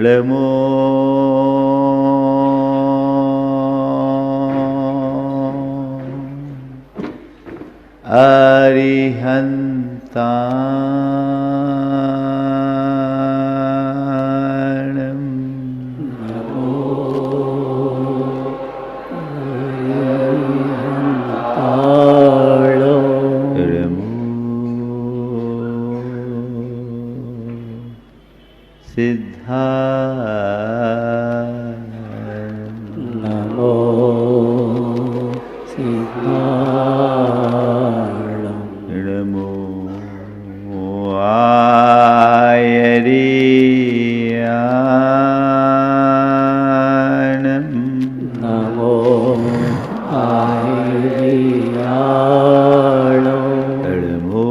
नमो अरिहन्ताणं नमो अरिहन्ताणं नमो सिद्धाणं नमो सिद्धाणं नमो आयरियाणं नमो आयरियाणं नमो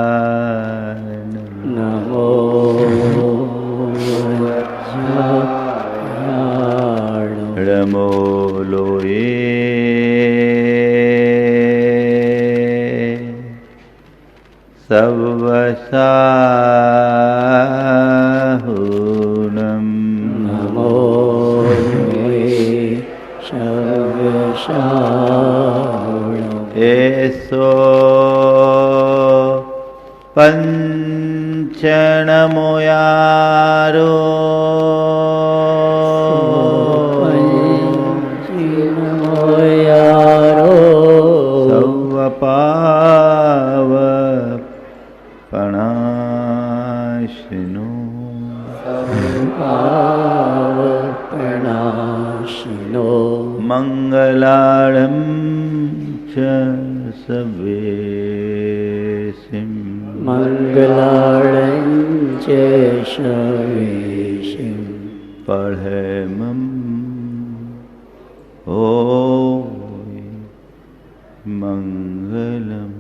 उवज्झायाणं नमो वज्रायाणं नमो लोये सवसाहुनं नमो लोये शव्यशाहुणं एसो पंचनमोयारो पंचनमोयारो सवपावपणाशिनो पावपणाशिनो मंगलाळं च सवेसिं मङ्गलाळं च शवेशिं पढ़मं ओ मंगलम्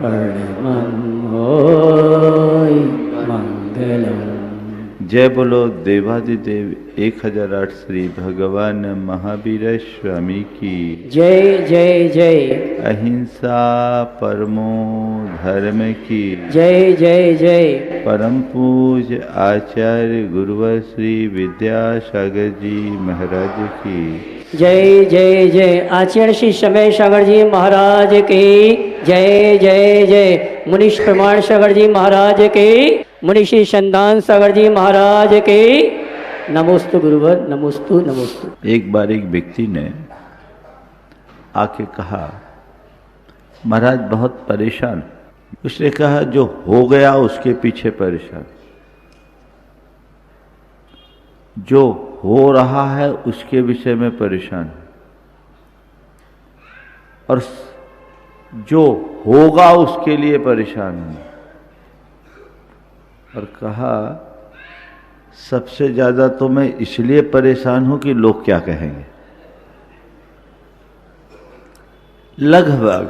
परमं होय मंगलम्। जय बोलो देवादिदेव 1008 श्री भगवान महावीर स्वामी की जय जय जय। अहिंसा परमो धर्म की जय जय जय। परम पूज्य आचार्य गुरुवर श्री विद्यासागर जी महाराज की जय जय जय। आचार्य श्री समय सागर जी महाराज की जय जय जय। मुनीष प्रमाण सागर जी महाराज के, मुनीषी संदान सागर जी महाराज के। नमोस्तु गुरुवर, नमोस्तु नमोस्तु। एक बार एक व्यक्ति ने आके कहा, महाराज बहुत परेशान। उसने कहा, जो हो गया उसके पीछे परेशान, जो हो रहा है उसके विषय में परेशान, और जो होगा उसके लिए परेशान हूं। और कहा, सबसे ज्यादा तो मैं इसलिए परेशान हूं कि लोग क्या कहेंगे। लगभग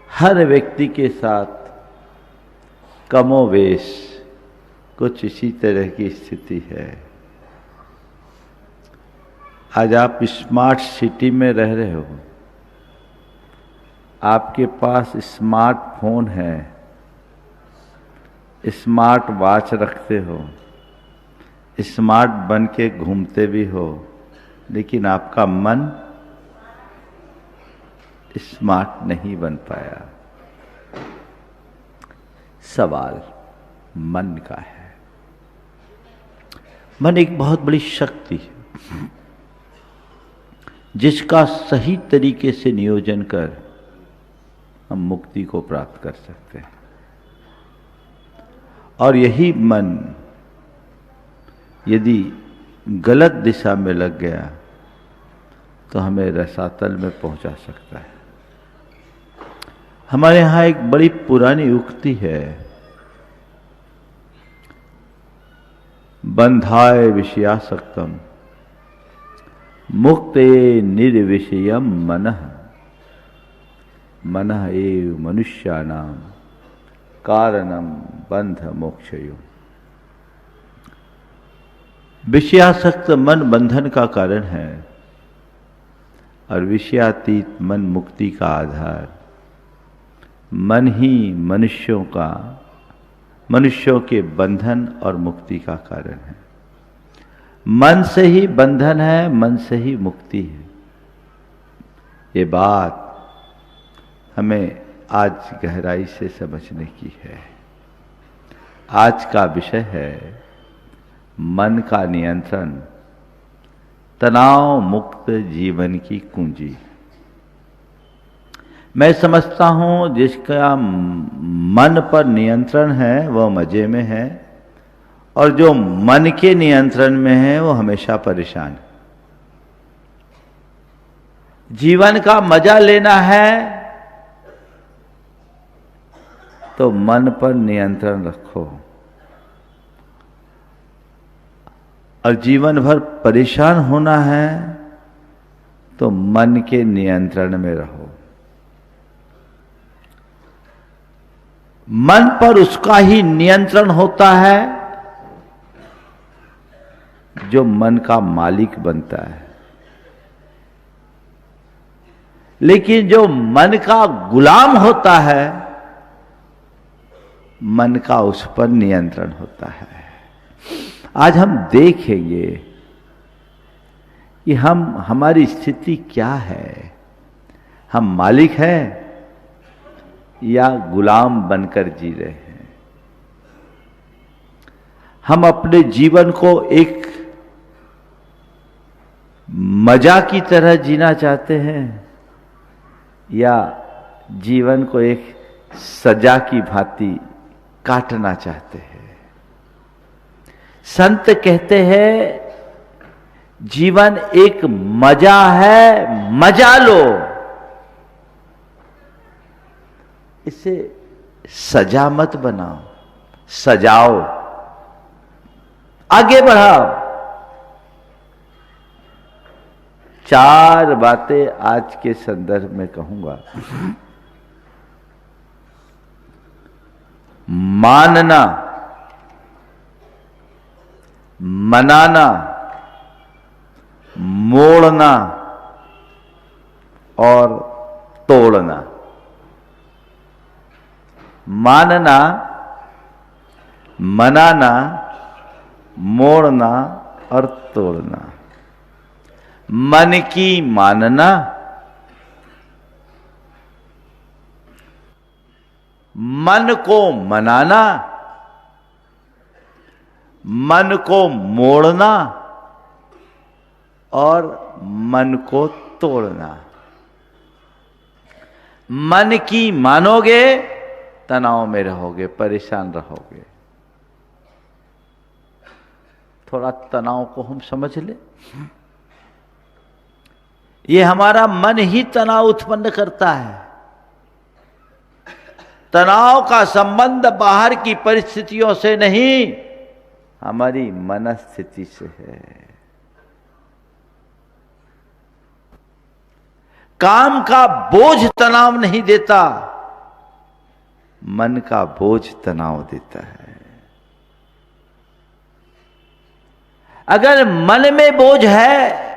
हर व्यक्ति के साथ कमोवेश कुछ इसी तरह की स्थिति है। आज आप स्मार्ट सिटी में रह रहे हो, आपके पास स्मार्टफोन है, स्मार्ट वॉच रखते हो, स्मार्ट बन के घूमते भी हो, लेकिन आपका मन स्मार्ट नहीं बन पाया। सवाल मन का है। मन एक बहुत बड़ी शक्ति है जिसका सही तरीके से नियोजन कर हम मुक्ति को प्राप्त कर सकते हैं। और यही मन यदि गलत दिशा में लग गया तो हमें रसातल में पहुंचा सकता है। हमारे यहां एक बड़ी पुरानी उक्ति है, बंधाय विषयासक्तम मुक्ते निर्विषयम मनः, मनः एव मनुष्याणां कारणम बंध मोक्षयो। विषयासक्त मन बंधन का कारण है। और विषयातीत मन मुक्ति का आधार। मन ही मनुष्यों के बंधन और मुक्ति का कारण है। मन से ही बंधन है, मन से ही मुक्ति है। ये बात हमें आज गहराई से समझने की है। आज का विषय है मन का नियंत्रण, तनाव मुक्त जीवन की कुंजी। मैं समझता हूं जिसका मन पर नियंत्रण है वह मजे में है, और जो मन के नियंत्रण में है वो हमेशा परेशान है। जीवन का मजा लेना है तो मन पर नियंत्रण रखो, और जीवन भर परेशान होना है तो मन के नियंत्रण में रहो। मन पर उसका ही नियंत्रण होता है जो मन का मालिक बनता है, लेकिन जो मन का गुलाम होता है, मन का उस पर नियंत्रण होता है। आज हम देखेंगे कि हमारी स्थिति क्या है। हम मालिक हैं या गुलाम बनकर जी रहे हैं। हम अपने जीवन को एक मजा की तरह जीना चाहते हैं या जीवन को एक सजा की भांति काटना चाहते हैं। संत कहते हैं जीवन एक मजा है, मजा लो, इसे सजा मत बनाओ, सजाओ, आगे बढ़ाओ। 4 बातें आज के संदर्भ में कहूंगा। मानना, मनाना, मोड़ना और तोड़ना। मानना, मनाना, मोड़ना और तोड़ना। मन की मानना, मन को मनाना, मन को मोड़ना और मन को तोड़ना। मन की मानोगे तनाव में रहोगे, परेशान रहोगे। थोड़ा तनाव को हम समझ ले। ये हमारा मन ही तनाव उत्पन्न करता है। तनाव का संबंध बाहर की परिस्थितियों से नहीं, हमारी मनस्थिति से है। काम का बोझ तनाव नहीं देता, मन का बोझ तनाव देता है। अगर मन में बोझ है,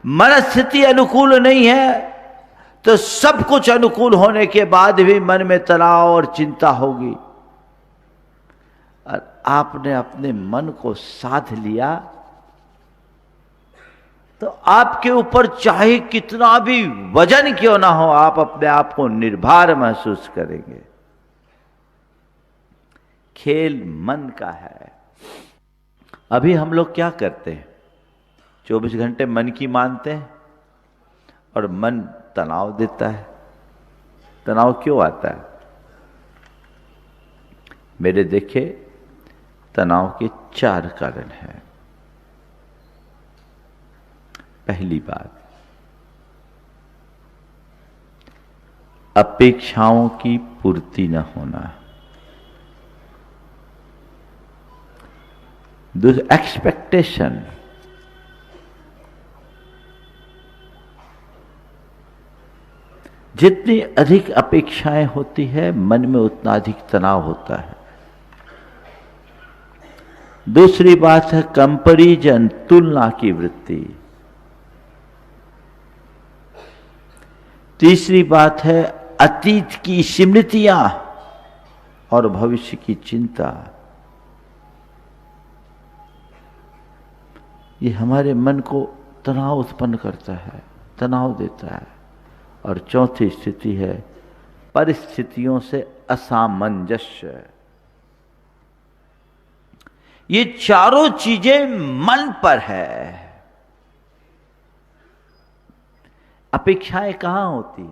मनस्थिति अनुकूल नहीं है, तो सब कुछ अनुकूल होने के बाद भी मन में तनाव और चिंता होगी। और आपने अपने मन को साध लिया तो आपके ऊपर चाहे कितना भी वजन क्यों ना हो, आप अपने आप को निर्भर महसूस करेंगे। खेल मन का है। अभी हम लोग क्या करते हैं? 24 घंटे मन की मानते हैं और मन तनाव देता है। तनाव क्यों आता है? मेरे देखे तनाव के 4 कारण हैं। पहली बात, अपेक्षाओं की पूर्ति न होना। दूसरा, एक्सपेक्टेशन। जितनी अधिक अपेक्षाएं होती है मन में उतना अधिक तनाव होता है। दूसरी बात है कंपैरिजन, तुलना की वृत्ति। तीसरी बात है अतीत की स्मृतियां और भविष्य की चिंता। ये हमारे मन को तनाव उत्पन्न करता है, तनाव देता है। और चौथी स्थिति है परिस्थितियों से असामंजस्य। ये चारों चीजें मन पर है। अपेक्षाएं कहां होती?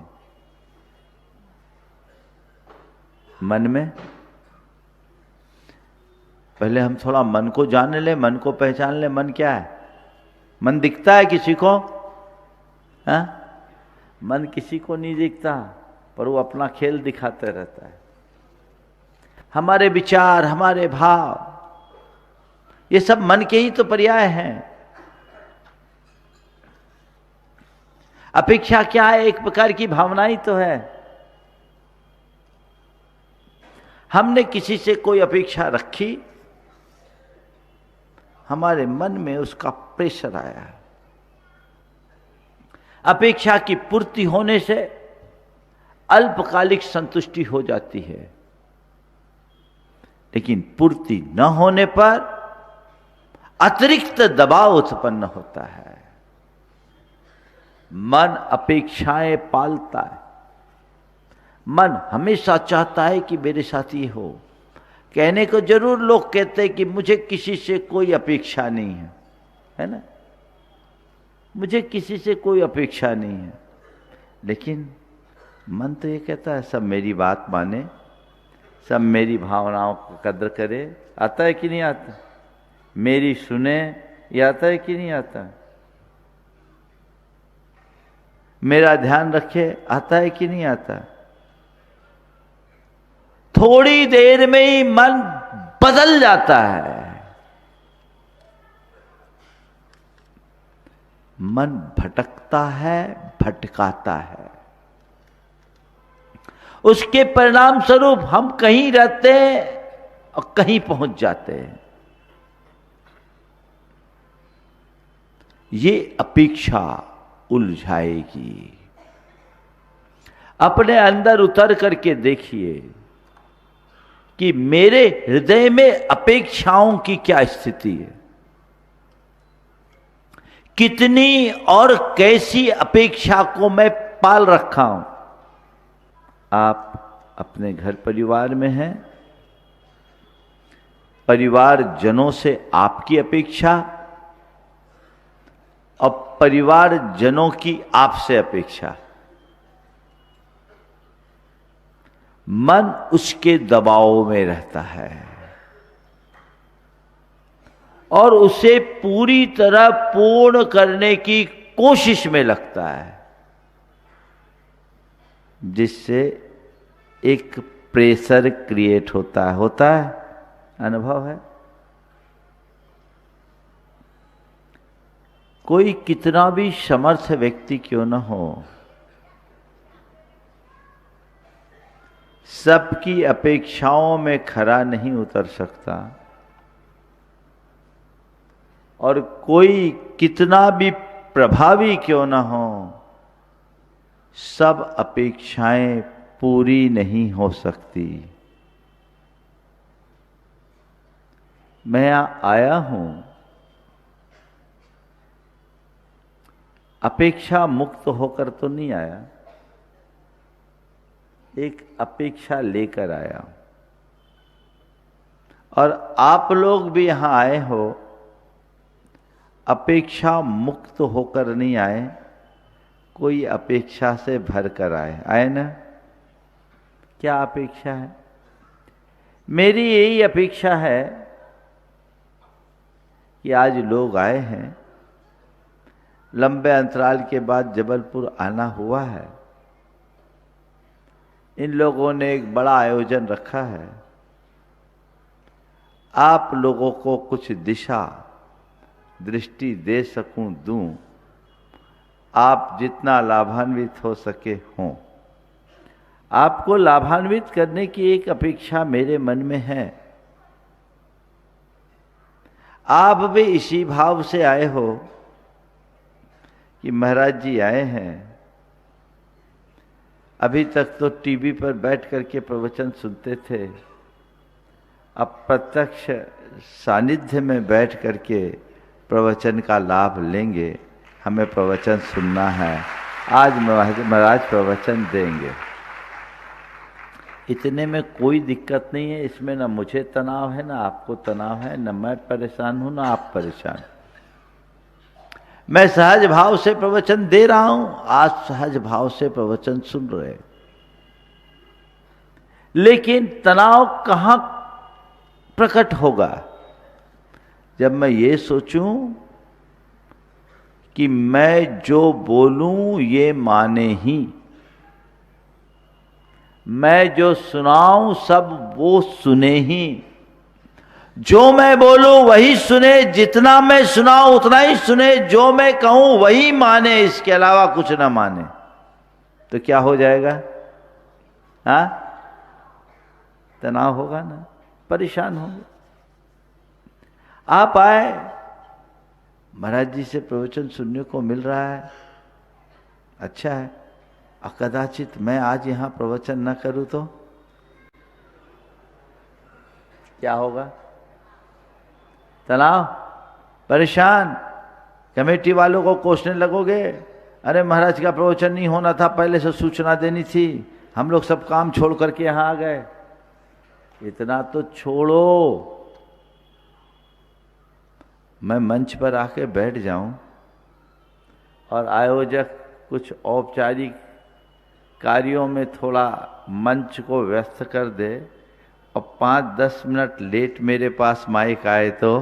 मन में। पहले हम थोड़ा मन को जान ले, मन को पहचान ले। मन क्या है? मन दिखता है किसी को? हा? मन किसी को नहीं दिखता, पर वो अपना खेल दिखाते रहता है। हमारे विचार, हमारे भाव, ये सब मन के ही तो पर्याय हैं। अपेक्षा क्या है? एक प्रकार की भावना ही तो है। हमने किसी से कोई अपेक्षा रखी, हमारे मन में उसका प्रेशर आया। अपेक्षा की पूर्ति होने से अल्पकालिक संतुष्टि हो जाती है, लेकिन पूर्ति न होने पर अतिरिक्त दबाव उत्पन्न होता है। मन अपेक्षाएं पालता है। मन हमेशा चाहता है कि मेरे साथ ये हो। कहने को जरूर लोग कहते हैं कि मुझे किसी से कोई अपेक्षा नहीं है, है ना? मुझे किसी से कोई अपेक्षा नहीं है, लेकिन मन तो ये कहता है सब मेरी बात माने, सब मेरी भावनाओं को कदर करे। आता है कि नहीं आता? मेरी सुने, ये आता है कि नहीं आता? मेरा ध्यान रखे, आता है कि नहीं आता? थोड़ी देर में ही मन बदल जाता है। मन भटकता है, भटकाता है। उसके परिणाम स्वरूप हम कहीं रहते हैं और कहीं पहुंच जाते हैं। ये अपेक्षा उलझाएगी। अपने अंदर उतर करके देखिए कि मेरे हृदय में अपेक्षाओं की क्या स्थिति है। कितनी और कैसी अपेक्षा को मैं पाल रखा हूं। आप अपने घर परिवार में हैं, परिवार जनों से आपकी अपेक्षा और परिवार जनों की आपसे अपेक्षा। मन उसके दबाव में रहता है और उसे पूरी तरह पूर्ण करने की कोशिश में लगता है, जिससे एक प्रेशर क्रिएट होता है। अनुभव है? कोई कितना भी समर्थ व्यक्ति क्यों न हो, सबकी अपेक्षाओं में खरा नहीं उतर सकता। और कोई कितना भी प्रभावी क्यों न हो, सब अपेक्षाएं पूरी नहीं हो सकती। मैं यहां आया हूं अपेक्षा मुक्त होकर तो नहीं आया, एक अपेक्षा लेकर आया। और आप लोग भी यहां आए हो अपेक्षा मुक्त होकर नहीं आए, कोई अपेक्षा से भर कर आए ना? क्या अपेक्षा है? मेरी यही अपेक्षा है कि आज लोग आए हैं, लंबे अंतराल के बाद जबलपुर आना हुआ है। इन लोगों ने एक बड़ा आयोजन रखा है। आप लोगों को कुछ दिशा दृष्टि दे सकूं, दूं, आप जितना लाभान्वित हो सके हों। आपको लाभान्वित करने की एक अपेक्षा मेरे मन में है। आप भी इसी भाव से आए हो कि महाराज जी आए हैं, अभी तक तो टीवी पर बैठ करके प्रवचन सुनते थे, अब प्रत्यक्ष सानिध्य में बैठ करके प्रवचन का लाभ लेंगे। हमें प्रवचन सुनना है। आज महाराज प्रवचन देंगे। इतने में कोई दिक्कत नहीं है, इसमें ना मुझे तनाव है, ना आपको तनाव है, ना मैं परेशान हूं, ना आप परेशान। मैं सहज भाव से प्रवचन दे रहा हूं, आज सहज भाव से प्रवचन सुन रहे। लेकिन तनाव कहां प्रकट होगा? जब मैं ये सोचूं कि मैं जो बोलूं ये माने ही, मैं जो सुनाऊं सब वो सुने ही, जो मैं बोलूं वही सुने, जितना मैं सुनाऊं उतना ही सुने, जो मैं कहूं वही माने, इसके अलावा कुछ ना माने, तो क्या हो जाएगा? हाँ, तनाव होगा ना, परेशान होंगे। आप आए, महाराज जी से प्रवचन सुनने को मिल रहा है, अच्छा है। कदाचित मैं आज यहां प्रवचन न करूं तो क्या होगा? तनाव, परेशान। कमेटी वालों को कोसने लगोगे, अरे महाराज का प्रवचन नहीं होना था, पहले से सूचना देनी थी, हम लोग सब काम छोड़ करके यहां आ गए। इतना तो छोड़ो, मैं मंच पर आके बैठ जाऊं और आयोजक कुछ औपचारिक कार्यों में थोड़ा मंच को व्यस्त कर दे और 5-10 मिनट लेट मेरे पास माइक आए तो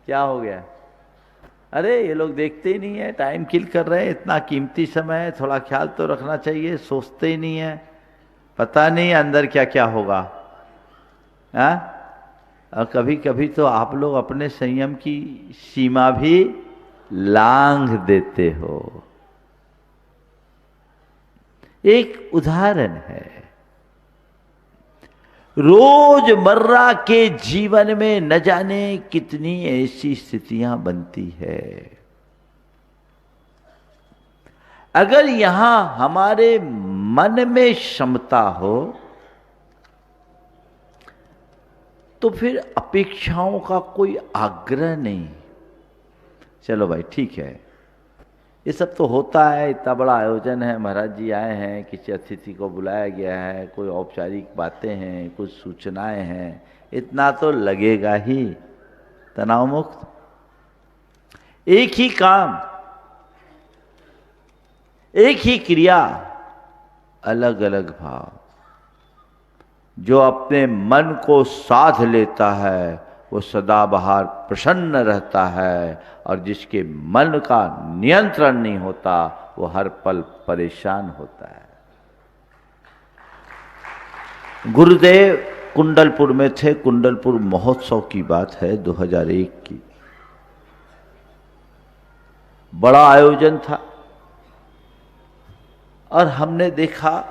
क्या हो गया? अरे ये लोग देखते ही नहीं है, टाइम किल कर रहे हैं, इतना कीमती समय है, थोड़ा ख्याल तो रखना चाहिए, सोचते ही नहीं है, पता नहीं अंदर क्या क्या होगा। हाँ, और कभी कभी तो आप लोग अपने संयम की सीमा भी लांघ देते हो। एक उदाहरण है, रोजमर्रा के जीवन में न जाने कितनी ऐसी स्थितियां बनती है। अगर यहां हमारे मन में क्षमता हो तो फिर अपेक्षाओं का कोई आग्रह नहीं। चलो भाई ठीक है, ये सब तो होता है, इतना बड़ा आयोजन है, महाराज जी आए हैं, किसी अतिथि को बुलाया गया है, कोई औपचारिक बातें हैं, कुछ सूचनाएं हैं, इतना तो लगेगा ही। तनाव मुक्त, एक ही काम, एक ही क्रिया, अलग अलग भाव। जो अपने मन को साध लेता है वो सदाबहार प्रसन्न रहता है, और जिसके मन का नियंत्रण नहीं होता वो हर पल परेशान होता है। गुरुदेव कुंडलपुर में थे, कुंडलपुर महोत्सव की बात है 2001 की, बड़ा आयोजन था और हमने देखा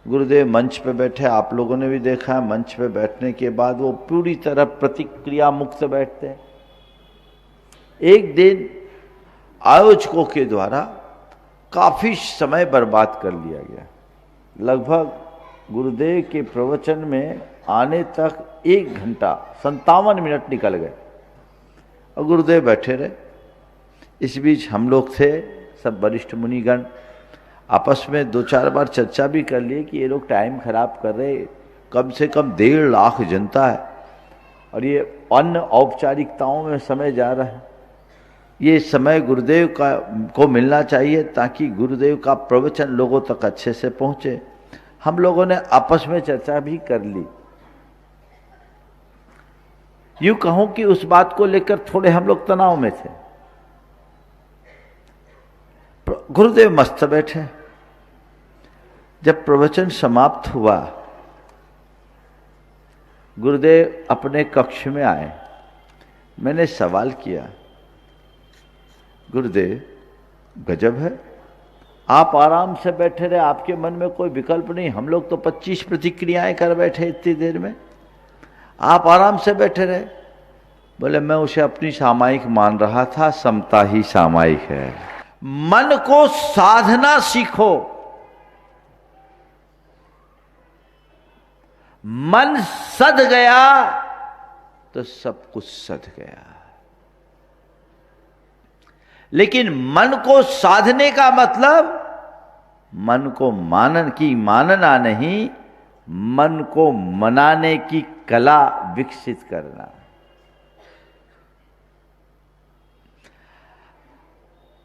गुरुदेव मंच पे बैठे, आप लोगों ने भी देखा है, मंच पे बैठने के बाद वो पूरी तरह प्रतिक्रिया मुक्त बैठते हैं। एक दिन आयोजकों के द्वारा काफी समय बर्बाद कर लिया गया, लगभग गुरुदेव के प्रवचन में आने तक 1 घंटा 57 मिनट निकल गए और गुरुदेव बैठे रहे। इस बीच हम लोग थे सब वरिष्ठ मुनिगण, आपस में 2-4 बार चर्चा भी कर लिए कि ये लोग टाइम खराब कर रहे, कम से कम 1.5 लाख जनता है और ये अन्य औपचारिकताओं में समय जा रहा है, ये समय गुरुदेव का को मिलना चाहिए ताकि गुरुदेव का प्रवचन लोगों तक अच्छे से पहुंचे। हम लोगों ने आपस में चर्चा भी कर ली। यूं कहूं कि उस बात को लेकर थोड़े हम लोग तनाव में थे। गुरुदेव मस्त बैठे। जब प्रवचन समाप्त हुआ, गुरुदेव अपने कक्ष में आए। मैंने सवाल किया, गुरुदेव गजब है, आप आराम से बैठे रहे, आपके मन में कोई विकल्प नहीं, हम लोग तो 25 प्रतिक्रियाएं कर बैठे इतनी देर में, आप आराम से बैठे रहे। बोले मैं उसे अपनी सामायिक मान रहा था, समता ही सामायिक है। मन को साधना सीखो। मन सध गया तो सब कुछ सध गया। लेकिन मन को साधने का मतलब मन को मानना नहीं, मन को मनाने की कला विकसित करना।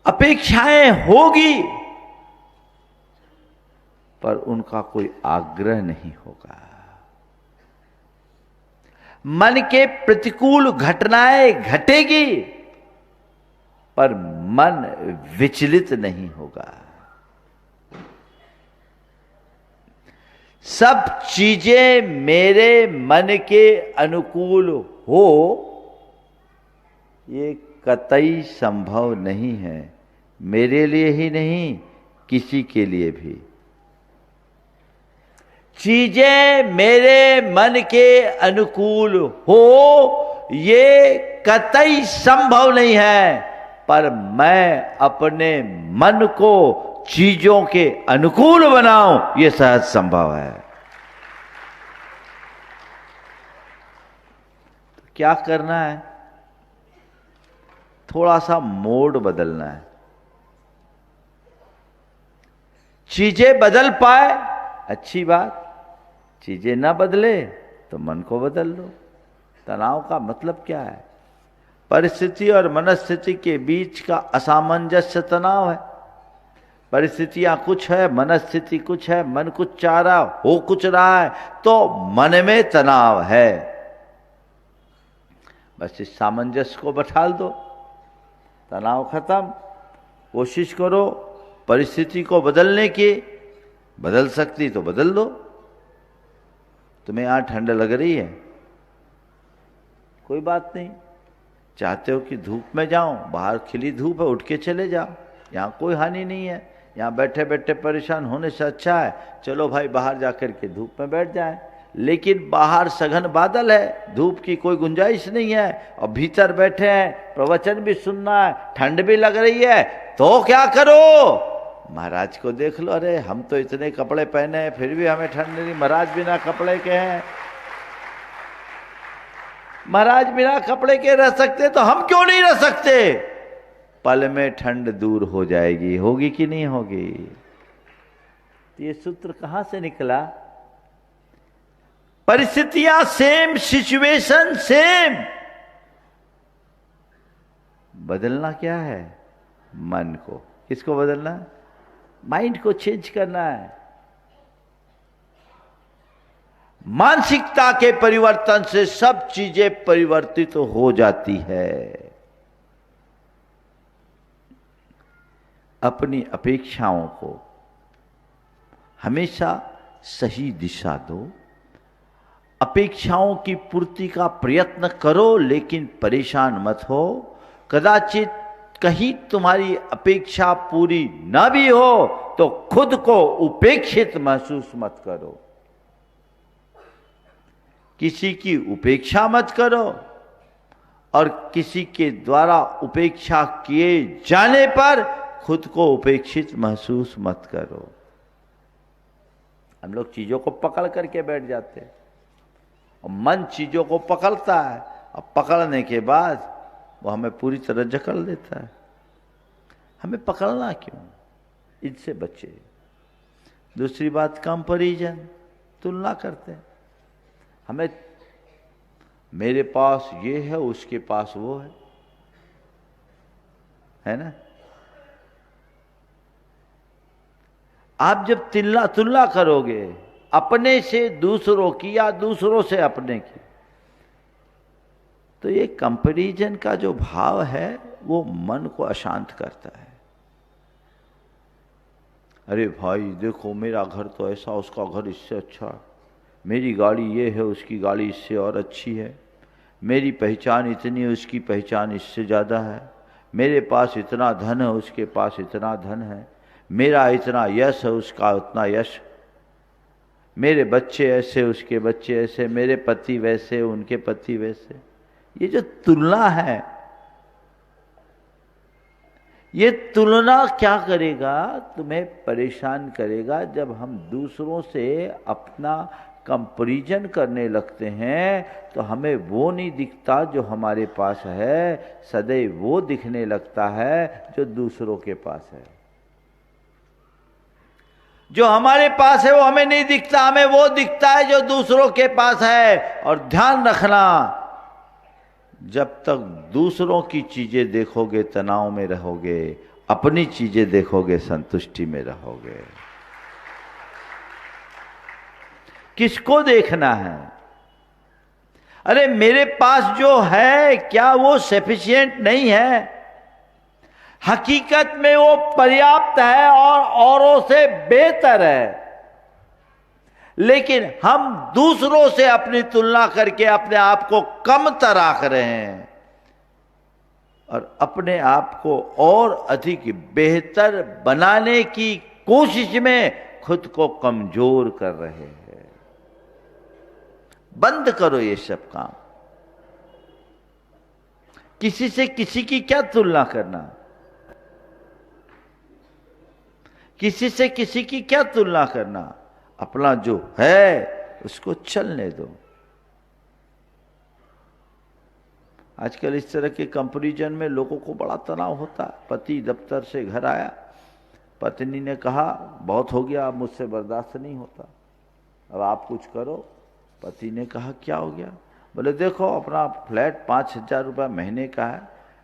अपेक्षाएं होगी पर उनका कोई आग्रह नहीं होगा। मन के प्रतिकूल घटनाएं घटेगी पर मन विचलित नहीं होगा। सब चीजें मेरे मन के अनुकूल हो, ये कतई संभव नहीं है, मेरे लिए ही नहीं किसी के लिए भी। चीजें मेरे मन के अनुकूल हो, ये कतई संभव नहीं है, पर मैं अपने मन को चीजों के अनुकूल बनाऊं, ये सहज संभव है। तो क्या करना है? थोड़ा सा मोड बदलना है। चीजें बदल पाए अच्छी बात, चीजें ना बदले तो मन को बदल लो। तनाव का मतलब क्या है? परिस्थिति और मनस्थिति के बीच का असामंजस्य तनाव है। परिस्थितियां कुछ है, मनस्थिति कुछ है, मन कुछ चाह रहा हो कुछ रहा है, तो मन में तनाव है। बस इस सामंजस्य को बैठाल दो, तनाव खत्म। कोशिश करो परिस्थिति को बदलने की, बदल सकती तो बदल दो। तुम्हें यहां ठंड लग रही है, कोई बात नहीं, चाहते हो कि धूप में जाऊं, बाहर खिली धूप है, उठ के चले जाओ, यहां कोई हानि नहीं है। यहां बैठे बैठे परेशान होने से अच्छा है चलो भाई बाहर जाकर के धूप में बैठ जाएं। लेकिन बाहर सघन बादल है, धूप की कोई गुंजाइश नहीं है, और भीतर बैठे हैं, प्रवचन भी सुनना है, ठंड भी लग रही है, तो क्या करो? महाराज को देख लो, अरे हम तो इतने कपड़े पहने हैं फिर भी हमें ठंड नहीं, महाराज बिना कपड़े के हैं। महाराज बिना कपड़े के रह सकते तो हम क्यों नहीं रह सकते? पल में ठंड दूर हो जाएगी, होगी कि नहीं होगी? ये सूत्र कहां से निकला? परिस्थितियां सेम, सिचुएशन सेम, बदलना क्या है? मन को। किसको बदलना? माइंड को चेंज करना है। मानसिकता के परिवर्तन से सब चीजें परिवर्तित हो जाती है। अपनी अपेक्षाओं को हमेशा सही दिशा दो। अपेक्षाओं की पूर्ति का प्रयत्न करो, लेकिन परेशान मत हो। कदाचित कहीं तुम्हारी अपेक्षा पूरी ना भी हो तो खुद को उपेक्षित महसूस मत करो। किसी की उपेक्षा मत करो और किसी के द्वारा उपेक्षा किए जाने पर खुद को उपेक्षित महसूस मत करो। हम लोग चीजों को पकड़ करके बैठ जाते हैं और मन चीजों को पकड़ता है, और पकड़ने के बाद वो हमें पूरी तरह जकड़ देता है। हमें पकड़ना क्यों? इनसे बचे। दूसरी बात, कंपैरिजन, तुलना करते हैं। हमें मेरे पास ये है, उसके पास वो है ना? आप जब तुलना करोगे अपने से दूसरों की या दूसरों से अपने की, तो ये कंपैरिजन का जो भाव है वो मन को अशांत करता है। अरे भाई देखो, मेरा घर तो ऐसा, उसका घर इससे अच्छा, मेरी गाड़ी ये है, उसकी गाड़ी इससे और अच्छी है, मेरी पहचान इतनी है, उसकी पहचान इससे ज़्यादा है, मेरे पास इतना धन है, उसके पास इतना धन है, मेरा इतना यश है, उसका उतना यश, मेरे बच्चे ऐसे, उसके बच्चे ऐसे, मेरे पति वैसे, उनके पति वैसे। ये जो तुलना है ये तुलना क्या करेगा, तुम्हें परेशान करेगा। जब हम दूसरों से अपना कंपैरिजन करने लगते हैं तो हमें वो नहीं दिखता जो हमारे पास है, सदैव वो दिखने लगता है जो दूसरों के पास है। जो हमारे पास है वो हमें नहीं दिखता, हमें वो दिखता है जो दूसरों के पास है। और ध्यान रखना, जब तक दूसरों की चीजें देखोगे तनाव में रहोगे, अपनी चीजें देखोगे संतुष्टि में रहोगे। किसको देखना है? अरे मेरे पास जो है क्या वो सफिशिएंट नहीं है? हकीकत में वो पर्याप्त है और औरों से बेहतर है, लेकिन हम दूसरों से अपनी तुलना करके अपने आप को कम तराक रहे हैं और अपने आप को और अधिक बेहतर बनाने की कोशिश में खुद को कमजोर कर रहे हैं। बंद करो ये सब काम। किसी से किसी की क्या तुलना करना, किसी से किसी की क्या तुलना करना। अपना जो है उसको चलने दो। आजकल इस तरह के कंपैरिजन में लोगों को बड़ा तनाव होता है। पति दफ्तर से घर आया, पत्नी ने कहा बहुत हो गया, अब मुझसे बर्दाश्त नहीं होता, अब आप कुछ करो। पति ने कहा क्या हो गया? बोले देखो अपना फ्लैट 5,000 रुपये महीने का है,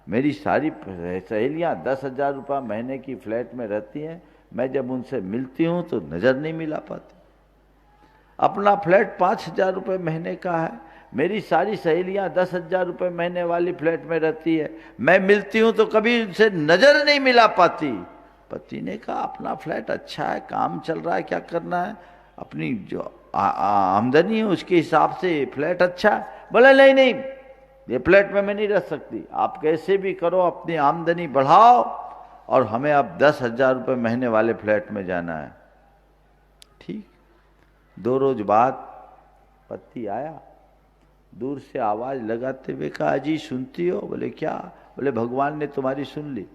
मेरी सारी सहेलियां 10,000 रुपये महीने की फ्लैट में रहती हैं, मैं जब उनसे मिलती हूं तो नजर नहीं मिला पाती। अपना फ्लैट 5,000 रुपये महीने का है, मेरी सारी सहेलियां 10,000 रुपये महीने वाली फ्लैट में रहती है, मैं मिलती हूं तो कभी उनसे नजर नहीं मिला पाती। पति ने कहा अपना फ्लैट अच्छा है, काम चल रहा है, क्या करना है, अपनी जो आमदनी है उसके हिसाब से फ्लैट अच्छा है। बोले नहीं नहीं, ये फ्लैट में मैं नहीं रह सकती, आप कैसे भी करो अपनी आमदनी बढ़ाओ और हमें अब 10,000 रुपये महीने वाले फ्लैट में जाना है। ठीक, 2 रोज बाद पति आया, दूर से आवाज लगाते हुए कहा अजी सुनती हो? बोले क्या? बोले भगवान ने तुम्हारी सुन ली।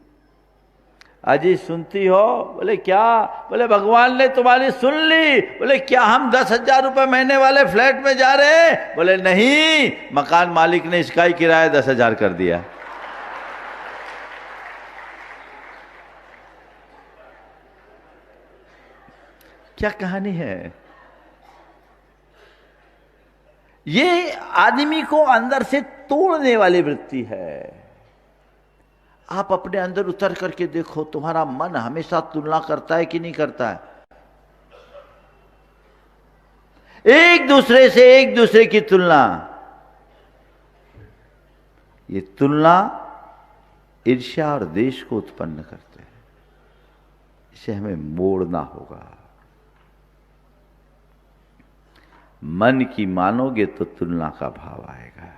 अजी सुनती हो? बोले क्या? बोले भगवान ने तुम्हारी सुन ली। बोले क्या हम 10,000 रुपये महीने वाले फ्लैट में जा रहे हैं? बोले नहीं, मकान मालिक ने इसका ही किराया 10,000 कर दिया। क्या कहानी है? ये आदमी को अंदर से तोड़ने वाली वृत्ति है। आप अपने अंदर उतर करके देखो, तुम्हारा मन हमेशा तुलना करता है कि नहीं करता है? एक दूसरे की तुलना, ये तुलना ईर्ष्या और द्वेष को उत्पन्न करते हैं। इसे हमें मोड़ना होगा। मन की मानोगे तो तुलना का भाव आएगा।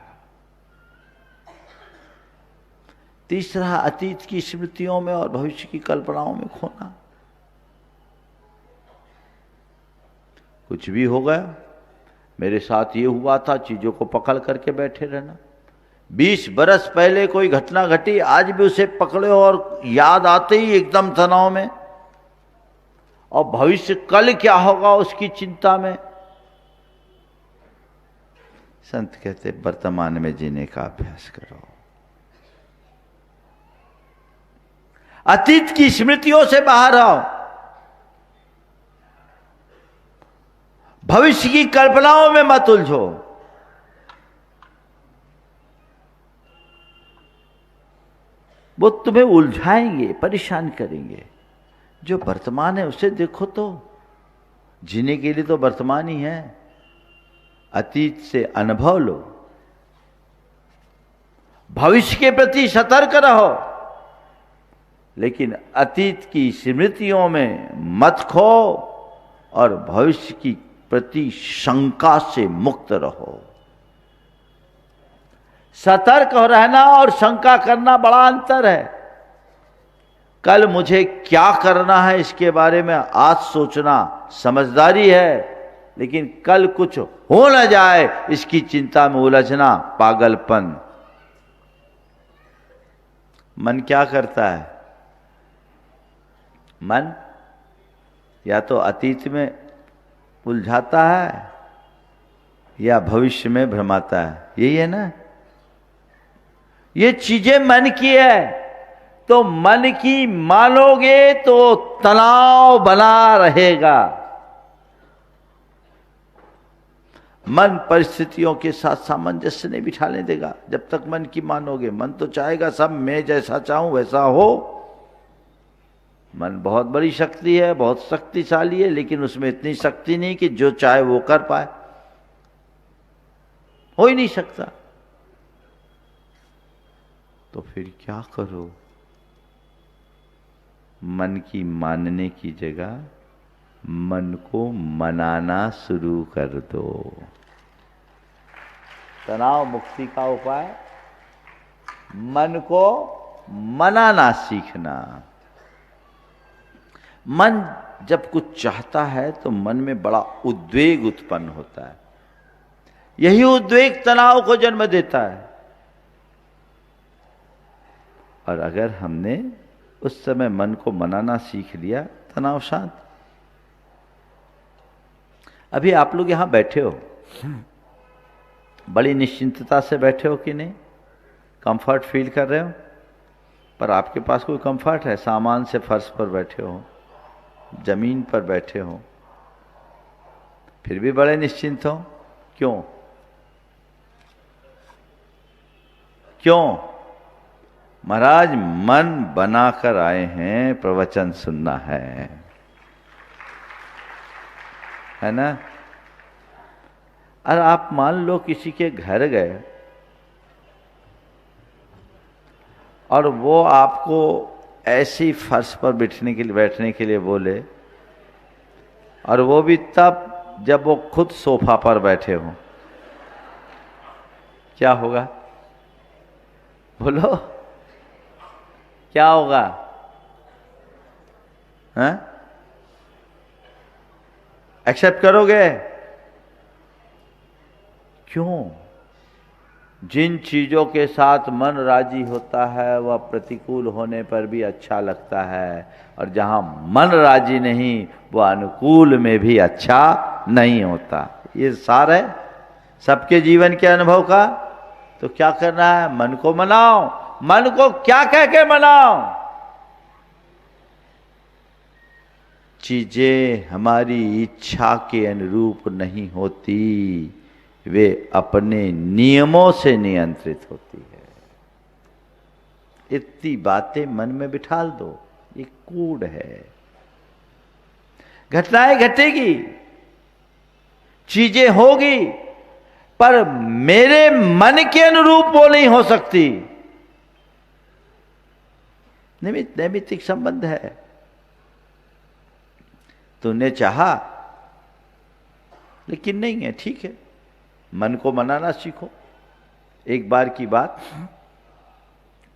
तीसरा, अतीत की स्मृतियों में और भविष्य की कल्पनाओं में खोना। कुछ भी हो गया, मेरे साथ ये हुआ था, चीजों को पकड़ करके बैठे रहना। 20 बरस पहले कोई घटना घटी, आज भी उसे पकड़े और याद आते ही एकदम तनाव में, और भविष्य कल क्या होगा उसकी चिंता में। संत कहते वर्तमान में जीने का अभ्यास करो। अतीत की स्मृतियों से बाहर आओ, भविष्य की कल्पनाओं में मत उलझो। वो तुम्हें उलझाएंगे, परेशान करेंगे। जो वर्तमान है उसे देखो, तो जीने के लिए तो वर्तमान ही है। अतीत से अनुभव लो, भविष्य के प्रति सतर्क रहो, लेकिन अतीत की स्मृतियों में मत खो और भविष्य की प्रति शंका से मुक्त रहो। सतर्क रहना और शंका करना बड़ा अंतर है। कल मुझे क्या करना है इसके बारे में आज सोचना समझदारी है, लेकिन कल कुछ हो न जाए इसकी चिंता में उलझना पागलपन। मन क्या करता है? मन या तो अतीत में उलझाता है या भविष्य में भ्रमाता है, यही है ना। ये चीजें मन की है, तो मन की मानोगे तो तनाव बना रहेगा। मन परिस्थितियों के साथ सामंजस्य नहीं बिठाने देगा जब तक मन की मानोगे। मन तो चाहेगा सब मैं जैसा चाहूं वैसा हो। मन बहुत बड़ी शक्ति है, बहुत शक्तिशाली है, लेकिन उसमें इतनी शक्ति नहीं कि जो चाहे वो कर पाए, हो ही नहीं सकता। तो फिर क्या करो? मन की मानने की जगह मन को मनाना शुरू कर दो। तनाव मुक्ति का उपाय मन को मनाना सीखना। मन जब कुछ चाहता है तो मन में बड़ा उद्वेग उत्पन्न होता है। यही उद्वेग तनाव को जन्म देता है। और अगर हमने उस समय मन को मनाना सीख लिया, तनाव शांत। अभी आप लोग यहां बैठे हो, बड़ी निश्चिंतता से बैठे हो कि नहीं? कंफर्ट फील कर रहे हो? पर आपके पास कोई कंफर्ट है? सामान से फर्श पर बैठे हो, जमीन पर बैठे हो, फिर भी बड़े निश्चिंत हो। क्यों? क्यों? महाराज मन बनाकर आए हैं, प्रवचन सुनना है ना। और आप मान लो किसी के घर गए और वो आपको ऐसी फर्श पर बैठने के लिए बोले, और वो भी तब जब वो खुद सोफा पर बैठे हो, क्या होगा? बोलो, क्या होगा? हैं? एक्सेप्ट करोगे? क्यों? जिन चीजों के साथ मन राजी होता है वह प्रतिकूल होने पर भी अच्छा लगता है, और जहां मन राजी नहीं वह अनुकूल में भी अच्छा नहीं होता। ये सार है सबके जीवन के अनुभव का। तो क्या करना है? मन को मनाओ। मन को क्या कह के मनाओ? चीजें हमारी इच्छा के अनुरूप नहीं होती, वे अपने नियमों से नियंत्रित होती है। इतनी बातें मन में बिठाल दो। ये कूड़ है। घटनाएं घटेगी, चीजें होगी, पर मेरे मन के अनुरूप वो नहीं हो सकती। नैमित्तिक संबंध है। तूने चाहा लेकिन नहीं है, ठीक है, मन को मनाना सीखो। एक बार की बात,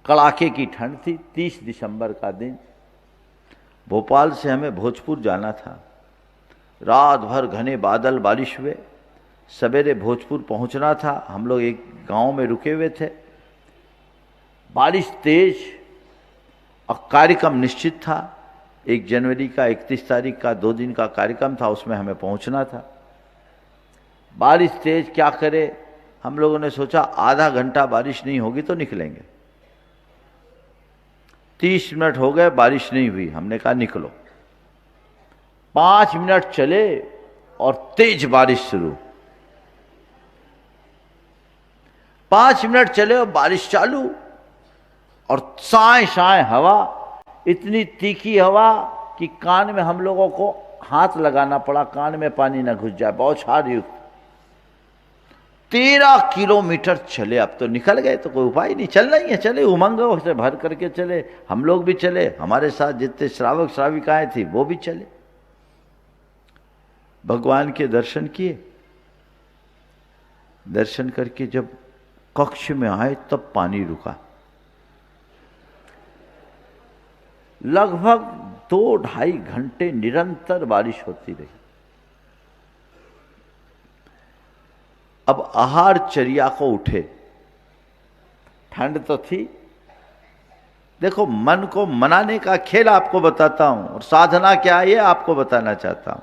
कड़ाके की ठंड थी, 30 दिसंबर का दिन। भोपाल से हमें भोजपुर जाना था। रात भर घने बादल, बारिश हुए। सवेरे भोजपुर पहुंचना था। हम लोग एक गांव में रुके हुए थे। बारिश तेज और कार्यक्रम निश्चित था। 1 जनवरी का, 31 तारीख का 2 दिन का कार्यक्रम था, उसमें हमें पहुंचना था। बारिश तेज, क्या करे? हम लोगों ने सोचा आधा घंटा बारिश नहीं होगी तो निकलेंगे। 30 मिनट हो गए, बारिश नहीं हुई। हमने कहा निकलो। 5 मिनट चले और तेज बारिश शुरू। 5 मिनट चले और बारिश चालू, और साए साए हवा, इतनी तीखी हवा कि कान में हम लोगों को हाथ लगाना पड़ा, कान में पानी न घुस जाए, बौछार युक्त। 13 किलोमीटर चले। अब तो निकल गए तो कोई उपाय नहीं, चलना ही है। चले, उमंग से भर करके चले। हम लोग भी चले, हमारे साथ जितने श्रावक श्राविकाएं थी वो भी चले। भगवान के दर्शन किए। दर्शन करके जब कक्ष में आए तब पानी रुका। लगभग 2-2.5 घंटे निरंतर बारिश होती रही। अब आहार चर्या को उठे। ठंड तो थी, देखो, मन को मनाने का खेल आपको बताता हूं, और साधना क्या है ये आपको बताना चाहता हूं।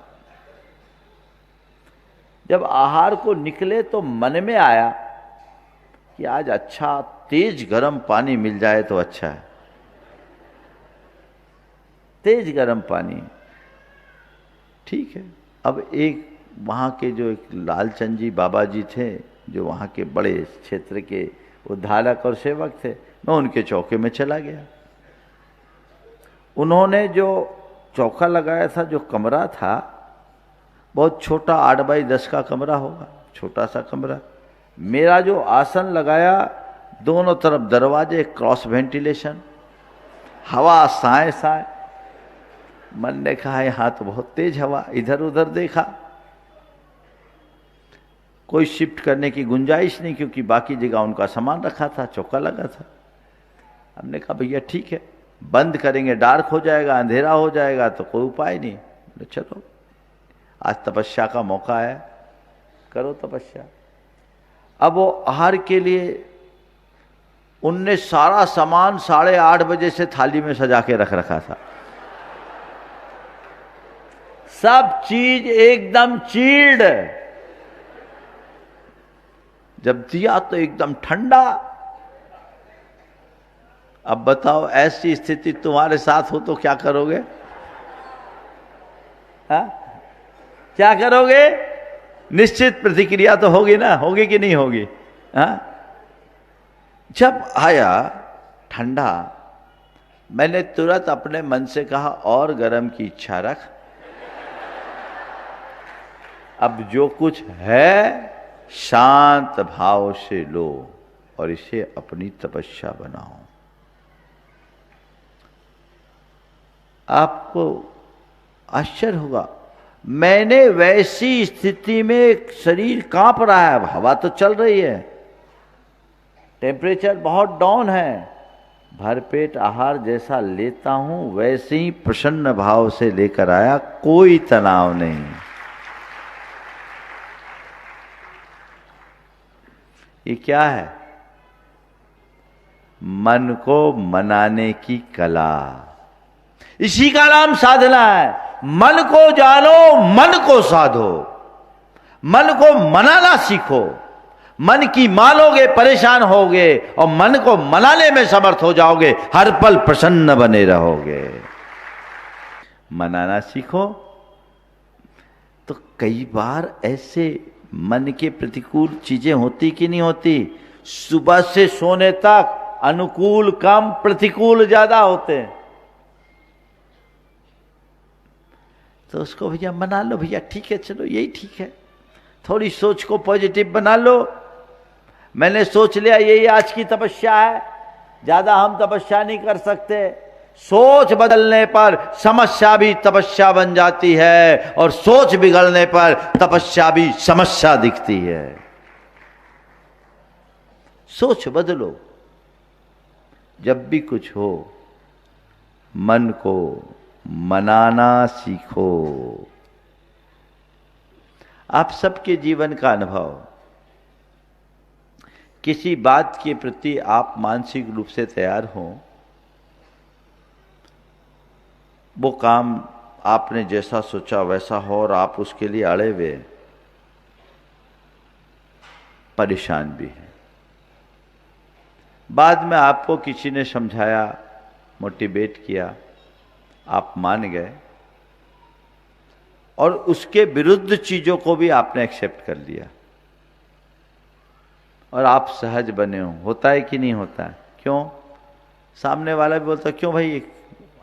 जब आहार को निकले तो मन में आया कि आज अच्छा तेज गरम पानी मिल जाए तो अच्छा है। तेज गरम पानी, ठीक है। अब एक वहाँ के जो एक लालचंद जी बाबा जी थे, जो वहाँ के बड़े क्षेत्र के उद्धारक और सेवक थे, मैं उनके चौके में चला गया। उन्होंने जो चौका लगाया था, जो कमरा था, बहुत छोटा 8 बाई 10 का कमरा होगा, छोटा सा कमरा। मेरा जो आसन लगाया, दोनों तरफ दरवाजे, क्रॉस वेंटिलेशन, हवा साए साए। मन ने कहा यहाँ तो बहुत तेज हवा, इधर उधर देखा, कोई शिफ्ट करने की गुंजाइश नहीं, क्योंकि बाकी जगह उनका सामान रखा था, चौका लगा था। हमने कहा भैया ठीक है, बंद करेंगे, डार्क हो जाएगा, अंधेरा हो जाएगा, तो कोई उपाय नहीं। चलो आज तपस्या का मौका है, करो तपस्या। अब वो आहार के लिए उनने सारा सामान 8:30 बजे से थाली में सजा के रख रखा था। सब चीज एकदम चील्ड। जब दिया तो एकदम ठंडा। अब बताओ, ऐसी स्थिति तुम्हारे साथ हो तो क्या करोगे? हा? क्या करोगे? निश्चित प्रतिक्रिया तो होगी ना, होगी कि नहीं होगी? हा? जब आया ठंडा, मैंने तुरंत अपने मन से कहा और गरम की इच्छा रख। अब जो कुछ है शांत भाव से लो और इसे अपनी तपस्या बनाओ। आपको आश्चर्य होगा, मैंने वैसी स्थिति में शरीर कांप रहा है, हवा तो चल रही है, टेम्परेचर बहुत डाउन है, भरपेट आहार जैसा लेता हूं वैसे ही प्रसन्न भाव से लेकर आया, कोई तनाव नहीं। ये क्या है? मन को मनाने की कला। इसी का नाम साधना है। मन को जानो, मन को साधो, मन को मनाना सीखो। मन की मानोगे परेशान होगे, और मन को मनाने में समर्थ हो जाओगे, हर पल प्रसन्न बने रहोगे। मनाना सीखो। तो कई बार ऐसे मन के प्रतिकूल चीजें होती कि नहीं होती? सुबह से सोने तक अनुकूल कम, प्रतिकूल ज्यादा होते हैं। तो उसको भैया मना लो, भैया ठीक है, चलो यही ठीक है। थोड़ी सोच को पॉजिटिव बना लो। मैंने सोच लिया यही आज की तपस्या है, ज्यादा हम तपस्या नहीं कर सकते। सोच बदलने पर समस्या भी तपस्या बन जाती है, और सोच बिगड़ने पर तपस्या भी समस्या दिखती है। सोच बदलो। जब भी कुछ हो, मन को मनाना सीखो। आप सबके जीवन का अनुभव, किसी बात के प्रति आप मानसिक रूप से तैयार हो, वो काम आपने जैसा सोचा वैसा हो, और आप उसके लिए अड़े हुए परेशान भी हैं। बाद में आपको किसी ने समझाया, मोटिवेट किया, आप मान गए, और उसके विरुद्ध चीजों को भी आपने एक्सेप्ट कर लिया, और आप सहज बने हो। होता है कि नहीं होता है? क्यों? सामने वाला भी बोलता क्यों भाई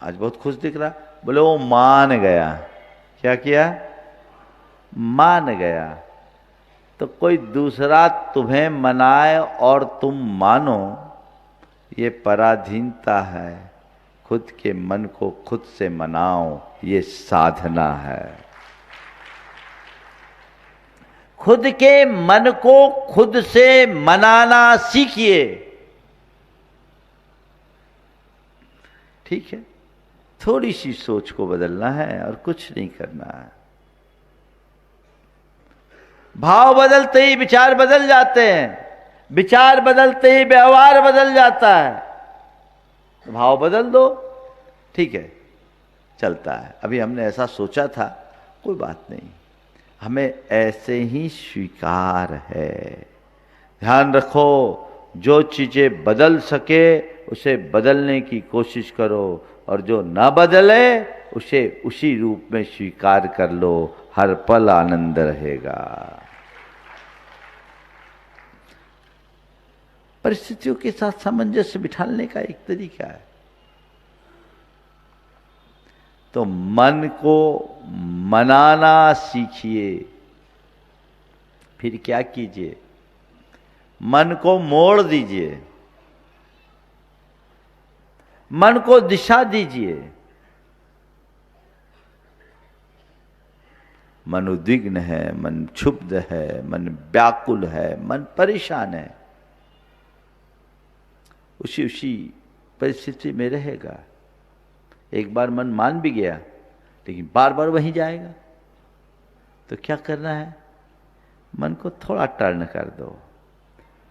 आज बहुत खुश दिख रहा? बोले वो मान गया। क्या किया? मान गया। तो कोई दूसरा तुम्हें मनाए और तुम मानो, ये पराधीनता है। खुद के मन को खुद से मनाओ, ये साधना है। खुद के मन को खुद से मनाना सीखिए। ठीक है, थोड़ी सी सोच को बदलना है और कुछ नहीं करना है। भाव बदलते ही विचार बदल जाते हैं, विचार बदलते ही व्यवहार बदल जाता है। भाव बदल दो, ठीक है, चलता है। अभी हमने ऐसा सोचा था, कोई बात नहीं, हमें ऐसे ही स्वीकार है। ध्यान रखो, जो चीजें बदल सके उसे बदलने की कोशिश करो, और जो ना बदले उसे उसी रूप में स्वीकार कर लो, हर पल आनंद रहेगा। परिस्थितियों के साथ सामंजस्य बिठाने का एक तरीका है। तो मन को मनाना सीखिए। फिर क्या कीजिए? मन को मोड़ दीजिए, मन को दिशा दीजिए। मन उद्विग्न है, मन क्षुब्ध है, मन व्याकुल है, मन परेशान है, उसी उसी परिस्थिति में रहेगा। एक बार मन मान भी गया लेकिन बार बार वहीं जाएगा, तो क्या करना है? मन को थोड़ा टर्न कर दो,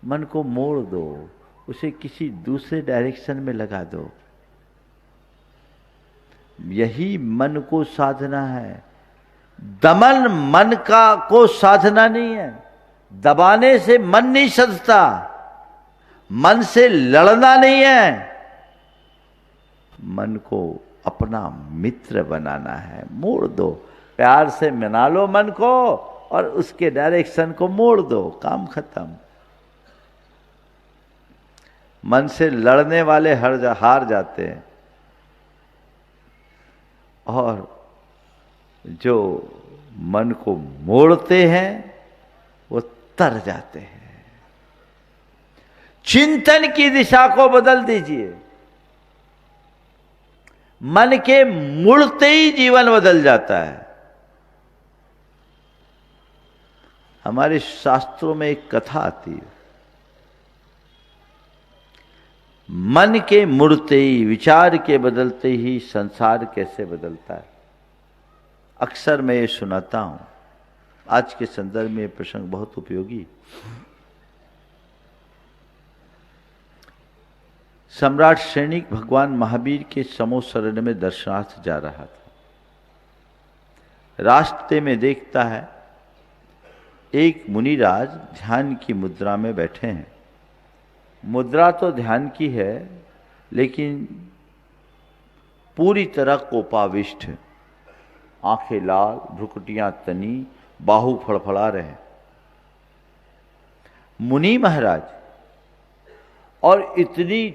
मन को मोड़ दो, उसे किसी दूसरे डायरेक्शन में लगा दो। यही मन को साधना है। दमन मन का को साधना नहीं है। दबाने से मन नहीं सधता, मन से लड़ना नहीं है। मन को अपना मित्र बनाना है। मोड़ दो, प्यार से मना लो मन को और उसके डायरेक्शन को मोड़ दो, काम खत्म। मन से लड़ने वाले हार जाते हैं, और जो मन को मोड़ते हैं वो तर जाते हैं। चिंतन की दिशा को बदल दीजिए। मन के मुड़ते ही जीवन बदल जाता है। हमारे शास्त्रों में एक कथा आती है, मन के मुड़ते ही, विचार के बदलते ही संसार कैसे बदलता है। अक्सर मैं ये सुनाता हूं, आज के संदर्भ में ये प्रसंग बहुत उपयोगी। सम्राट शैनिक भगवान महावीर के समोसरण में दर्शनार्थ जा रहा था। रास्ते में देखता है एक मुनिराज ध्यान की मुद्रा में बैठे हैं। मुद्रा तो ध्यान की है, लेकिन पूरी तरह कोपाविष्ट, आंखें लाल, भ्रुकुटियां तनी, बाहु फड़फड़ा रहे। मुनि महाराज, और इतनी